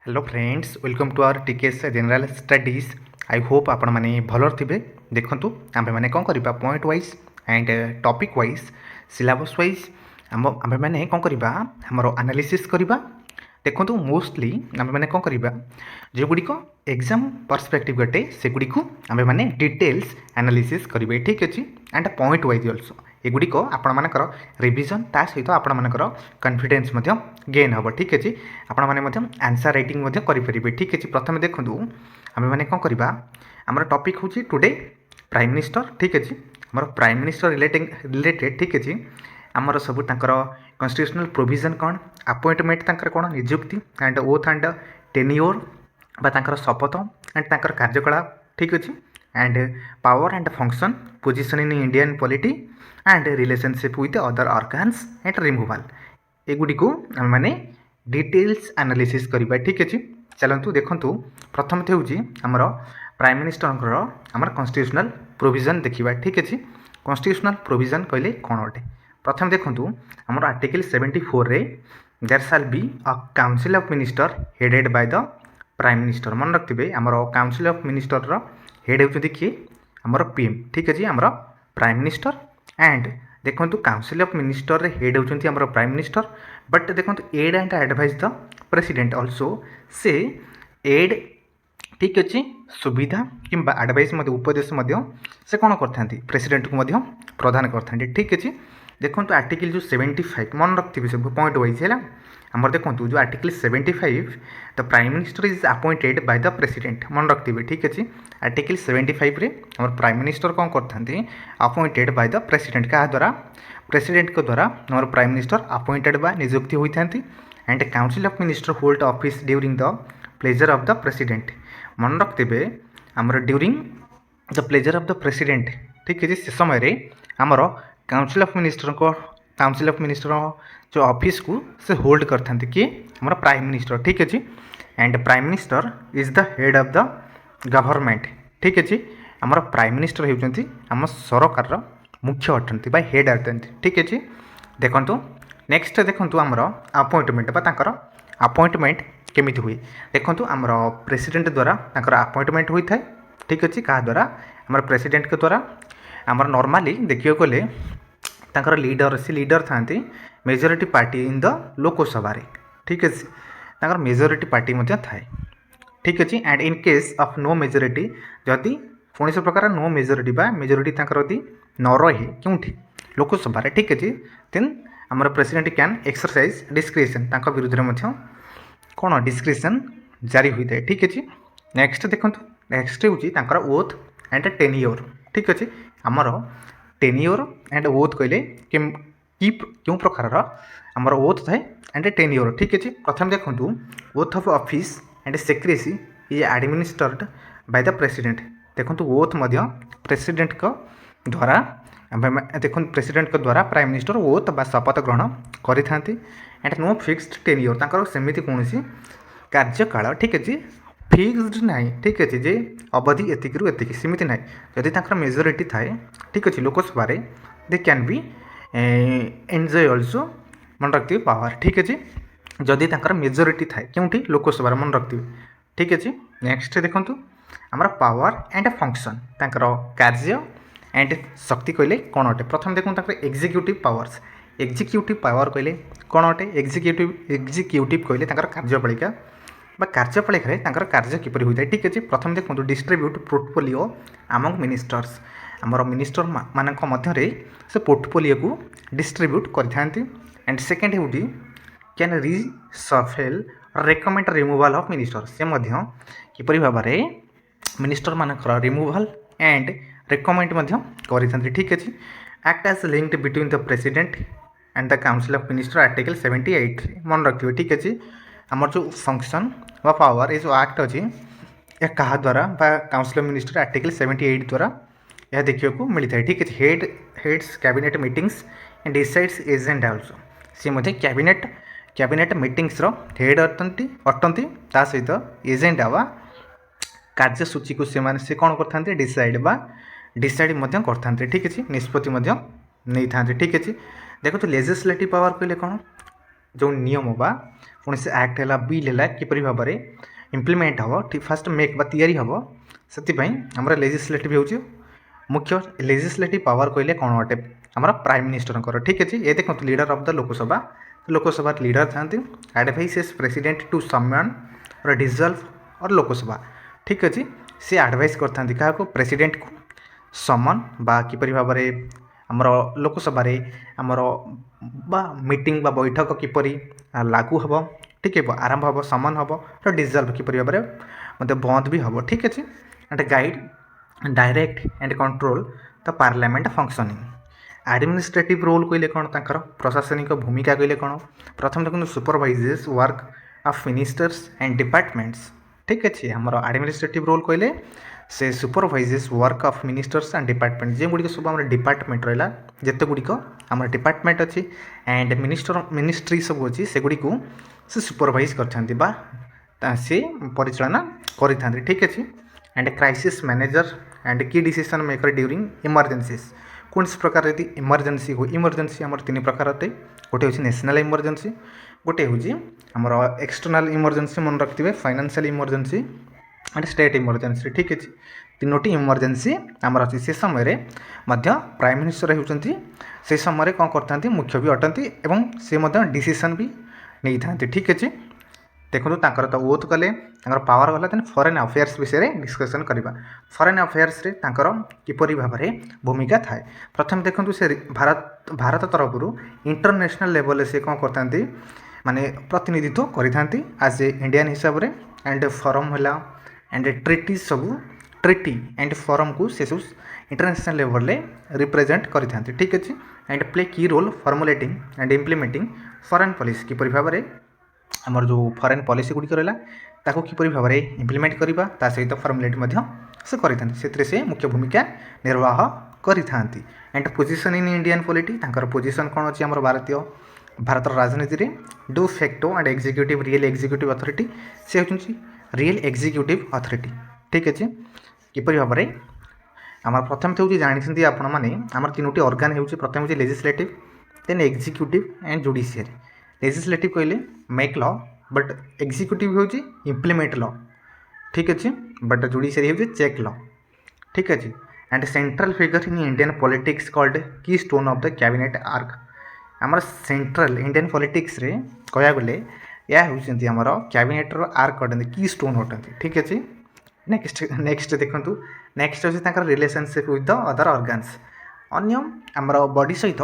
Hello friends, welcome to our TKS general studies. I hope आपण मैंने भल थे। देखूँ आम मैंने कौन करवा point wise and topic wise syllabus wise आम मैंने कौन करवा आमर एनालिसिस करवा। देखो मोस्टली आम मैंने कौन करवा जो गुड़िक एग्जाम पर्सपेक्टिव गटे से गुड़िक आम मैंने डिटेल्स एनालिसिस करेंगे। ठीक अच्छे एंड पॉइंट वाइज अल्सो एगुड़िक आपण मानकर रिविजन ता सहित आपण मानकर कॉन्फिडेंस गेन हम। ठीक अच्छे आपण मैंने आंसर राइटिंग करेंगे। ठीक अच्छे प्रथम देखूँ आम मैंने कौन करवा आमर टॉपिक हूँ टुडे प्राइम मिनिस्टर। ठीक अच्छे आमर प्राइम मिनिस्टर रिलेटेड ठीक अच्छे आमर सब कन्स्टिट्यूशनल प्रोविजन कौन अपॉइंटमेंट तांकर कौन नियुक्ति एंड ओथ एंड टेन्योर बा शपथ एंड तांकर कार्यकलाप। ठीक अच्छे and power and function position in Indian polity and relationship with other organs and removal एगुड़ी आम मैंने डिटेल्स एनालिसिस करवा। ठीक अच्छे चलतु देखूँ प्रथम हूँ आमर प्राइम मिनिस्टर आमर कन्स्टिट्यूशनल प्रोविजन देखा। ठीक अच्छे कन्स्टिट्यूशनल प्रोविजन कहले कौन अटे प्रथम देखूँ आमर आर्टिकल 74 रे there shall be a council of minister headed by the prime minister. मन रखिए आमर काउंसिल ऑफ मिनिस्टर हेड होती किए आमर पीएम। ठीक अच्छे आमर प्राइम मिनिस्टर एंड देखो काउंसिल ऑफ मिनिस्टर रे हेड होती आमर प्राइम मिनिस्टर बट देखो aid and advise the president also से एड। ठीक अच्छे सुविधा कि एडवाइस उपदेश से कौन करते प्रेसिडेंट को प्रदान करते। ठीक अच्छे देखो आर्टिकल जो 75 मन रखिए सब पॉइंट वाइज है आमर देखो जो article 75 the prime minister is appointed by the president मन रखिए। ठीक अच्छे आर्टिकल 75 रे आमर प्राइम मिनिस्टर कौन करते अपॉइंटेड बाय द प्रेसिडेंट क्या द्वारा प्रेसिडेंट को द्वारा आमर प्राइम मिनिस्टर अपॉइंटेड बा नियुक्ति होती and council of minister hold office during the pleasure of the president. मन रखिए आमर during the pleasure of the president. ठीक है से समय आमर काउंसिल ऑफ मिनिस्टर जो ऑफिस को से होल्ड करते किए आमर प्राइम मिनिस्टर। ठीक अच्छे and prime minister is the head of the government. ठीक अच्छे आमर प्राइम मिनिस्टर होती आम सरकार मुख्य अटंती बा हेड अटंती। ठीक अच्छे देखो नेक्स्ट देखो आमर अपॉइंटमेंट बा अपॉइंटमेंट केमी हुए देखो आमर प्रेसिडेंट द्वारा अपॉइंटमेंट होता है। ठीक अच्छे क्या द्वारा आमर प्रेसिडेंट के द्वारा आमर नॉर्मली देखिए गले तांकर लीडर से लीडर था majority party in the Lok Sabha रे। ठीक अच्छे तांकर मेजोरिटी पार्टी थाए। ठीक अच्छे and in case of no majority जदि कौन से प्रकार नो मेजोरिटी बा मेजोरिटी यदि न रहे क्योंकि लोकसभा रे। ठीक अच्छे देन आमर प्रेसिडेंट कैन एक्सरसाइज डिस्क्रिशन तांका विरुद्ध में कौन डिस्क्रिशन जारी होता है। ठीक अच्छे नेक्स्ट देखो नेक्स्ट हूँ ओथ एंड टेन्योर। ठीक अच्छे आमर टेन्योर एंड ओथ कहले क्यों प्रकार आमर ओथ थाए एंड टेन्योर। ठीक अच्छे प्रथम देखो oath of office and secrecy is administered by the president. देखो ओथ प्रेसिडेंट को द्वारा देखो प्रेसिडेंट को द्वारा प्राइम मिनिस्टर ओथ बा शपथ ग्रहण करें एंड नो फिक्स्ड टेन्योर तांकर सेमिति कौन कार्यकाल। ठीक अच्छे फिक्स्ड ना। ठीक अच्छे जे अवधि एतिक रु एतिक सीमित ना जदि तांकर मेजोरिटी थाए। ठीक अच्छे लोकसभा रे they can be enjoy also मन रखिए पावर। ठीक अच्छे जदि तांकर मेजोरिटी थाए क्योंकि लोकसभा मन रखिए। ठीक अच्छे नेक्स्ट देखो आमर पावर एंड फंक्शन तांकर कार्य एंड शक्ति कहले कौन अटे प्रथम देखो एग्जीक्यूटिव पावर्स एग्जीक्यूटिव पावर कहले कौन अटे एग्जीक्यूटिव कहले कार्यपालिका कार्यपालिका कार्य किपर होता है। ठीक अच्छे प्रथम देखो डिस्ट्रीब्यूट पोर्टफोलियो अमंग मिनिस्टर्स आमर मिनिस्टर मानक मध्य से पोर्टफोलियो को डिस्ट्रीब्यूट करते एंड सेकेंड हूँ कैन रिसफेल रेकमेंड रिमूवाल ऑफ मिनिस्टर से किपर भाव में मिनिस्टर मानक रिमूवाल एंड रेकमेंड करते। ठीक अच्छे act as linked between the president and the council of minister article 78 मन रखिए। ठीक अच्छे आमर जो फंक्शन व पावर ये जो एक्ट अच्छी यह क्या द्वारा काउंसिल ऑफ मिनिस्टर आर्टिकल 78 द्वारा यह देखने को मिलता है। ठीक है heads cabinet meetings and decides agenda also सी कैबिनेट मीटिंग्स हेड अटंती ता सहित एजेंडा वा कार्यसूची को से कौन करते डिसाइड करते। ठीक अच्छे निष्पत्ति नहीं था। ठीक अच्छे देखो तो लेजिस्लेटिव पावर कहले कौन जो नियम बा कौन से एक्ट है बिल है किपरि भाव में इम्प्लीमेंट हम ठीक फास्ट मेक या हम से आमर लेजिस्लेटिव हो मुख्य लेजिस्लेटिव पावर कहले कौन अटे आमर प्राइम मिनिस्टर ठीक अच्छे ये देखो leader of the Lok Sabha Lok Sabha leader था एडवाइसेस प्रेसिडेंट टू समन और डिजल्व और लोकसभा ठीक अच्छे सी एडवाइस करता क्या प्रेसिडेंट को समन बा किपरि भाव में आमर लोकसभा आमर बा मीटिंग बा बैठक किपरि लागू हम ठीक है आरंभ हम समन हम तो डिजल्व किपरि भाव में मतलब बंद भी हम ठीक अच्छे and guide direct and control the parliament functioning administrative role कहले कौन तांकर प्रशासनिक भूमिका कहले कौन प्रथम देखो supervises work of ministers and departments ठीक अच्छे आमर एडमिनिस्ट्रेटिव रोल कहले से supervises work of ministers and department जो गुड़िक सब आम डिपार्टमेंट रहा जिते गुड़िक आम डिपार्टमेंट अच्छी एंड मिनिस्ट्री सब अच्छी से गुड़ी से सुपरवाइज कर सी परिचालना करें ठीक अच्छे एंड क्राइसिस मैनेजर एंड की डिसीजन मेकर ड्यूरिंग इमरजेंसीज कौन से प्रकार यदि इमरजेंसी हो इमरजेंसी आम तीन प्रकार होते गोटे हूँ नेशनल इमरजेंसी गोटे हूँ आमर एक्सटर्नाल इमरजेंसी मन रखिए financial emergency and state emergency ठीक अच्छे तीनोटी इमरजेंसी आमर अच्छी से समय प्राइम मिनिस्टर होती से समय कौन करता मुख्य भी अटंती एवं से डिसीजन भी नहीं था ठीक अच्छे देखो तो ओथ कले पावर गला देन फॉरेन अफेयर्स विषय डिस्कसन करवा फॉरेन अफेयर्स रे किपरि भाव में भूमिका थाए प्रथम देखो से भारत तरफ इंटरनेशनल लेवल से कौन करता माने प्रतिनिधित्व करि आज ए इंडियन हिसाब रे एंड फॉरम है एंड ट्रिटी सब ट्रिटी एंड फॉरम को से सब इंटरनेशनल लेवल रे रिप्रेजेंट करि ठीक अच्छे and play key role formulating and implementing foreign policy किपरि भाव में आमर जो फॉरेन पॉलिसी गुड़िक रहा किपरि भाव में इम्प्लीमेंट करवा ता सहित फॉर्मुलेट से करते से मुख्य भूमिका निर्वाह करि and position in Indian polity position कौन अच्छी आम भारत राजनीति रे do facto and executive real executive authority से होती रियल एग्जीक्यूटिव अथॉरिटी ठीक अच्छे किपरि भाव में आम प्रथम तो जानते आपण मैंने आम तीनोटी ऑर्गन हो प्रथम हूँ legislative then executive and judiciary legislative कहले मेक लॉ बट एग्जीक्यूटिव हूँ इम्प्लीमेंट लॉ ठीक अच्छे बट जुडिशियरी हूँ चेक लॉ ठीक अच्छे and central figure in Indian politics called keystone of the cabinet arch आमर सेंट्रल इंडियन पॉलिटिक्स रे कह गले या होती आमर कैबिनेटर आर्क अटंती की स्टोन अटंती ठीक अच्छे नेक्स्ट देखो नेक्स्ट अच्छे relationship with the other organs अन्य आमर बॉडी सहित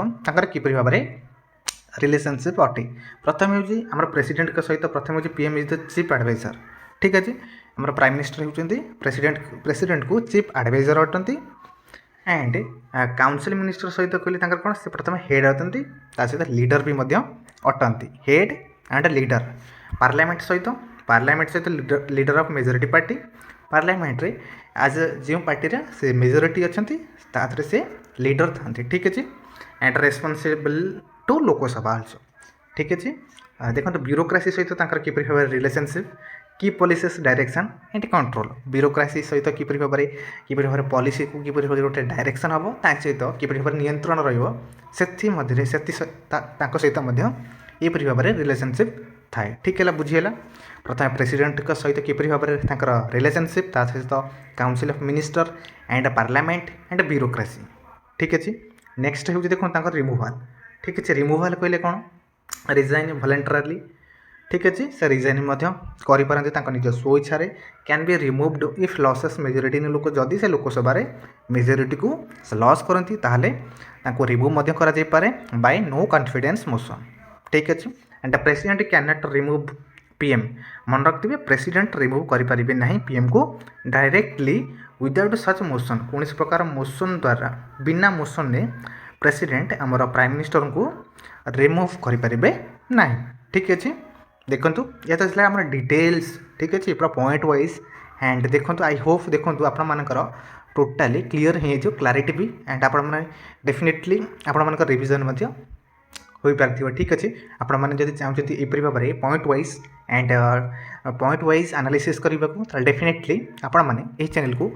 किपरि भाव में रिलेशनशिप अटे प्रथम हूँ आम प्रेसिडेंट सहित प्रथम हूँ PM is the chief adviser ठीक अच्छे आम प्राइम मिनिस्टर होती प्रेसिडेंट को चीफ एडवाइजर अटंती एंड काउंसिल मिनिस्टर सहित कहले कौन से प्रथम हेड अटंती सहित लीडर भी अटंती हेड एंड लीडर पार्लियामेंट सहित leader of majority party parliament रे आज जो पार्टी रे से मेजोरिटी अच्छा से लीडर था ठीक अच्छे and responsible to Lok Sabha also ठीक अच्छे देखो ब्यूरोक्रेसी सहित किपरि भाव रिलेशनशिप की policies direction and control bureaucracy सहित किपरि भाव में पॉलिसी को किपरि गोटे डायरेक्शन हम सहित किपरि भाव नियंत्रण रही सहित यहपरि भाव में रिलेशनशिप थाए ठीक है बुझीगला प्रथम प्रेसिडेंट सहित किपरि भाव में रिलेशनशिप सहित council of minister and parliament and bureaucracy ठीक अच्छे नेक्स्ट हूँ देखो रिमूवाल ठीक अच्छे रिमूवाल कहले कौन रिजाइन वॉलंटरली ठीक अच्छे से रिजाइन करें निज स्व इच्छा can be removed if losses majority लोक जदि से लोकसभा मेजोरिटी को लॉस करती रिमूव करे बाय नो कॉन्फिडेंस मोशन ठीक अच्छे and president can not remove PM मन रखिए प्रेसिडेंट रिमूव करें ना पीएम को डायरेक्टली विदाउट सच मोशन कौन प्रकार मोशन द्वारा बिना मोशन ने प्रेसिडेंट आमर प्राइम मिनिस्टर को रिमूव करें ना ठीक अच्छे देखो या तो आम डिटेल्स ठीक अच्छे पूरा पॉइंट वाइज एंड देखो आई होप देखो आपर टोटाली क्लीयर हो क्लारिटी भी एंड आप डेफिनेटली आपण रिविजन हो पार ठीक अच्छे आपण मैंने चाहते यहपरि भाव में point wise and point wise analysis करने को डेफिनेटली आपण मैंने यही चैनल को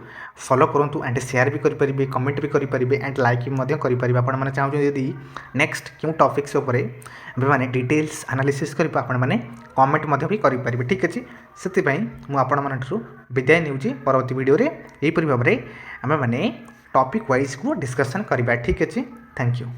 फॉलो करूँ एंड शेयर भी करेंगे कमेंट भी करेंगे एंड लाइक भी करेंगे आपण मैंने चाहूँ जदि नेक्स्ट क्यों टॉपिक्स उपर मैंने डिटेल्स एनालिसिस करेंगे आपण मैंने कमेंट भी करेंगे ठीक अच्छे से मुझे विदाय नहीं परवर्ती वीडियो यहीपरि भाव में आम मैंने टॉपिक वाइज को डिस्कसन करवा ठीक अच्छे थैंक यू।